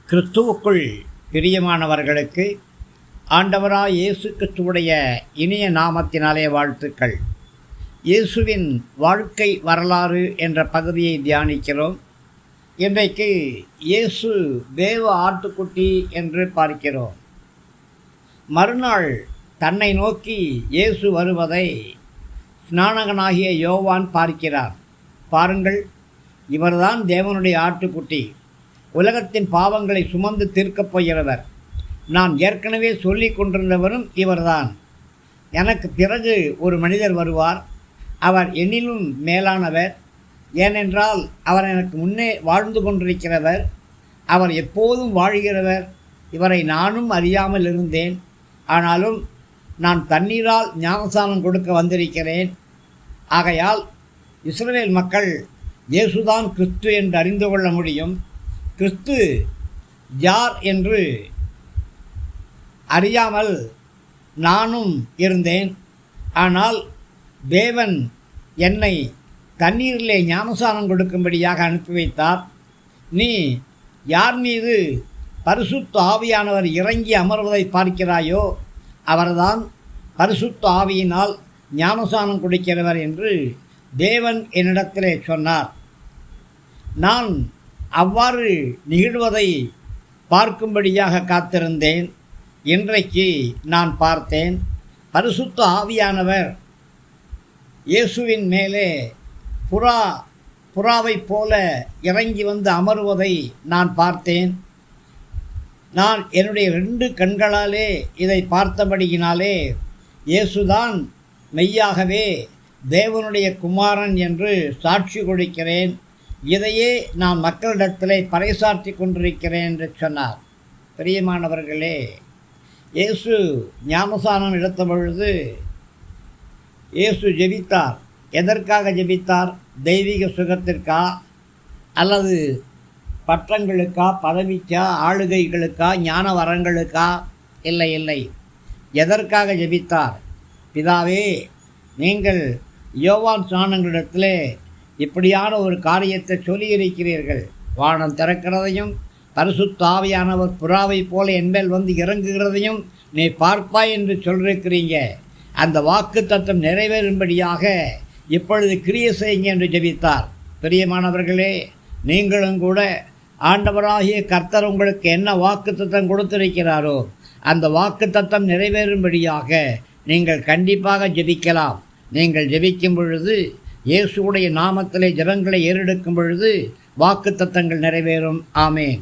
கிறிஸ்துவுக்குள் பிரியமானவர்களுக்கு ஆண்டவராய் இயேசு கிறிஸ்துவுடைய இனிய நாமத்தினாலே வாழ்த்துக்கள். இயேசுவின் வாழ்க்கை வரலாறு என்ற பகுதியை தியானிக்கிறோம். இன்றைக்கு இயேசு தேவ ஆட்டுக்குட்டி என்று பார்க்கிறோம். மறுநாள் தன்னை நோக்கி இயேசு வருவதை ஸ்நானகனாகிய யோவான் பார்க்கிறார். பாருங்கள், இவர்தான் தேவனுடைய ஆட்டுக்குட்டி, உலகத்தின் பாவங்களை சுமந்து தீர்க்கப் போகிறவர். நான் ஏற்கனவே சொல்லி கொண்டிருந்தவரும் இவர்தான். எனக்கு பிறகு ஒரு மனிதர் வருவார், அவர் என்னிலும் மேலானவர். ஏனென்றால் அவர் எனக்கு முன்னே வாழ்ந்து கொண்டிருக்கிறவர், அவர் எப்போதும் வாழ்கிறவர். இவரை நானும் அறியாமல் இருந்தேன், ஆனாலும் நான் தண்ணீரால் ஞானஸ்நானம் கொடுக்க வந்திருக்கிறேன். ஆகையால் இஸ்ரவேல் மக்கள் இயேசுதான் கிறிஸ்து என்று அறிந்து கொள்ள முடியும். கிறிஸ்து யார் என்று அறியாமல் நானும் இருந்தேன். ஆனால் தேவன் என்னை தண்ணீரிலே ஞானஸ்நானம் கொடுக்கும்படியாக அனுப்பி வைத்தார். நீ யார் மீது பரிசுத்த ஆவியானவர் இறங்கி அமர்வதை பார்க்கிறாயோ அவர்தான் பரிசுத்த ஆவியினால் ஞானஸ்நானம் கொடுக்கிறவர் என்று தேவன் என்னிடத்திலே சொன்னார். நான் அவ்வாறு நிகழ்வதை பார்க்கும்படியாக காத்திருந்தேன். இன்றைக்கு நான் பார்த்தேன். பரிசுத்த ஆவியானவர் இயேசுவின் மேலே புறாவைப் போல இறங்கி வந்து அமருவதை நான் பார்த்தேன். நான் என்னுடைய 2 கண்களாலே இதை பார்த்தபடியினாலே இயேசுதான் மெய்யாகவே தேவனுடைய குமாரன் என்று சாட்சி கொடுக்கிறேன். இதையே நான் மக்களிடத்திலே பறைசாற்றி கொண்டிருக்கிறேன் என்று சொன்னார். பிரியமானவர்களே, இயேசு ஞானஸ்நானம் எடுத்த பொழுது இயேசு ஜெபித்தார். எதற்காக ஜெபித்தார்? தெய்வீக சுகத்திற்கா, அல்லது பட்டங்களுக்கா, பதவிக்கா, ஆளுகைகளுக்கா, ஞான வரங்களுக்கா? இல்லை. எதற்காக ஜெபித்தார்? பிதாவே, நீங்கள் யோவான் ஸ்நானங்களிடத்திலே இப்படியான ஒரு காரியத்தை சொல்லியிருக்கிறீர்கள். வானம் திறக்கிறதையும் பரிசுத்த ஆவியானவர் புறாவை போல என்மேல் வந்து இறங்குகிறதையும் நீ பார்ப்பாய் என்று சொல்லியிருக்கிறீங்க. அந்த வாக்கு தத்தம் நிறைவேறும்படியாக இப்பொழுது கிரியை செய்யுங்க என்று ஜெபித்தார். பிரியமானவர்களே, நீங்களும் கூட ஆண்டவராகிய கர்த்தர் உங்களுக்கு என்ன வாக்கு தத்தம் கொடுத்திருக்கிறாரோ அந்த வாக்கு தத்தம் நிறைவேறும்படியாக நீங்கள் கண்டிப்பாக ஜெபிக்கலாம். நீங்கள் ஜெபிக்கும் பொழுது, இயேசுவுடைய நாமத்திலே ஜெபங்களை ஏறெடுக்கும் பொழுது வாக்கு தத்தங்கள் நிறைவேறும். ஆமேன்.